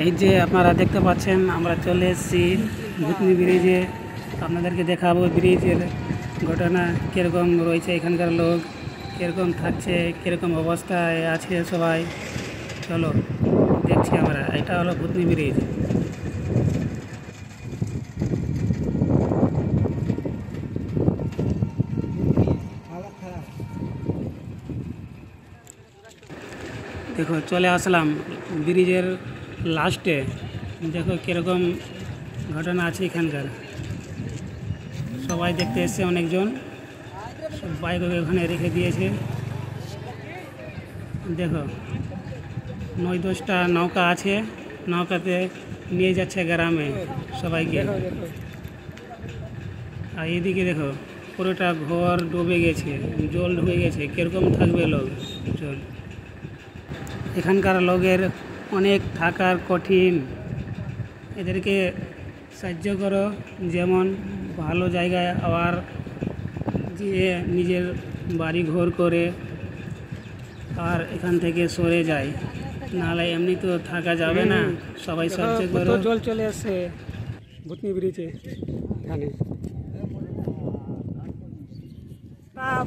এই যে আপনারা দেখতে পাচ্ছেন আমরা চলে এসেছি ভূতনি ব্রিজে। আপনাদেরকে দেখাবো ব্রিজের ঘটনা কীরকম রয়েছে, এখানকার লোক কীরকম থাকছে, কীরকম অবস্থায় আছে সবাই। চলো দেখছি আমরা। এটা হলো ভূতনি ব্রিজ। দেখো চলে আসলাম ব্রিজের লাস্টে। দেখো কীরকম ঘটনা আছে এখানকার। সবাই দেখতে এসছে, অনেকজন সব বাইক ওখানে রেখে দিয়েছে। দেখো 9-10টা নৌকা আছে, নৌকাতে নিয়ে যাচ্ছে গ্রামে সবাইকে। আর এদিকে দেখো পুরোটা ঘর ডুবে গেছে, জল ঢুকে গেছে। কীরকম থাকবে লোক জল। এখানকার লোকের অনেক থাকার কঠিন। এদেরকে সাহায্য করো, যেমন ভালো জায়গায় আবার যে নিজের বাড়ি ঘর করে আর এখান থেকে সরে যায়, নাহলে এমনি তো থাকা যাবে না। সবাই সাহায্য করো। জল চলে আসছে ভূতনি ব্রিজে। এখানে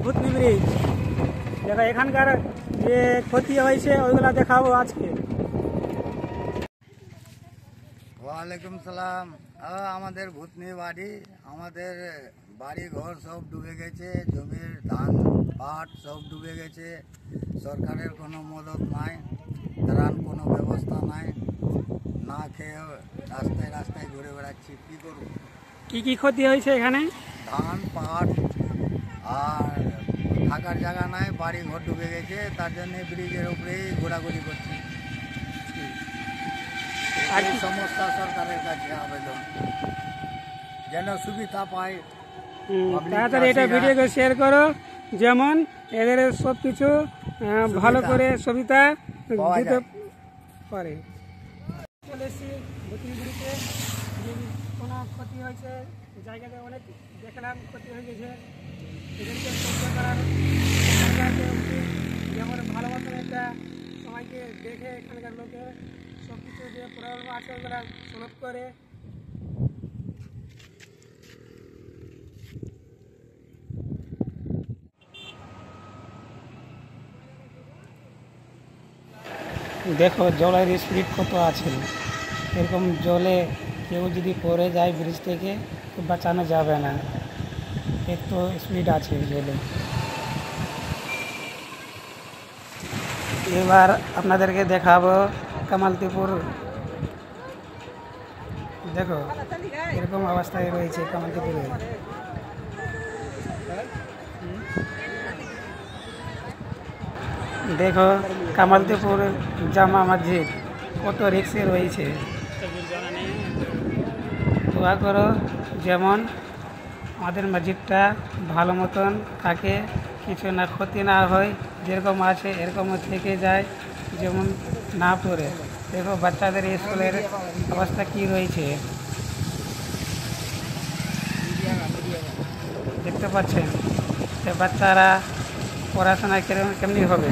ভূতনি ব্রিজ দেখো, এখানকার যে ক্ষতি হয়েছে ওইগুলা দেখাবো আজকে। ওয়ালাইকুম সালাম। আমাদের ভূতনি বাড়ি, আমাদের বাড়ি ঘর সব ডুবে গেছে, জমির ধান পাট সব ডুবে গেছে। সরকারের কোনো মদত নাই, ত্রাণ কোনো ব্যবস্থা নাই, না খেয়ে রাস্তায় রাস্তায় ঘুরে বেড়াচ্ছি। কী করব? কি ক্ষতি হয়েছে এখানে? ধান পাট আর থাকার জায়গা নাই, বাড়ি ঘর ডুবে গেছে। তার জন্য ব্রিজের উপরেই ঘোরাঘুরি করছি। আর কি সমস্যা? সরকারের কাছে আবেদন যেন সুবিধা পায়। তাড়াতাড়ি এটা ভিডিওকে শেয়ার করো, যেমন এদের সব কিছু ভালো করে সুবিধা দিতে পারে। চলে এসেছি ভূতনি ব্রিজে। কোনো ক্ষতি হয়েছে জায়গাতে, অনেক দেখলাম ক্ষতি হয়ে গেছে। এদেরকে সাহায্য করার যেমন ভালো মতন একটা সবাইকে দেখে এখানকার লোকে সব কিছু যে প্রবলেম আছে ওগুলো সলভ করে। দেখো জলের স্পিড কত আছে। এরকম জলে কেউ যদি পড়ে যায় ব্রিজ থেকে তো বাঁচানো যাবে না, এত স্পিড আছে জলে। এবার আপনাদেরকে দেখাবো কামালতিপুর। দেখো এরকম অবস্থায় রয়েছে কামালতিপুরে। দেখো কামালতিপুর জামা মসজিদ কত রিক্সে রয়েছে। দোয়া করো যেমন আমাদের মসজিদটা ভালো মতন থাকে, কিছু না ক্ষতি না হয়, যেরকম আছে এরকম থেকে যায়, যেমন না পড়ে। দেখো বাচ্চাদের স্কুলের অবস্থা কি রয়েছে দেখতে পাচ্ছেন। বাচ্চারা পড়াশোনা কেমনি হবে।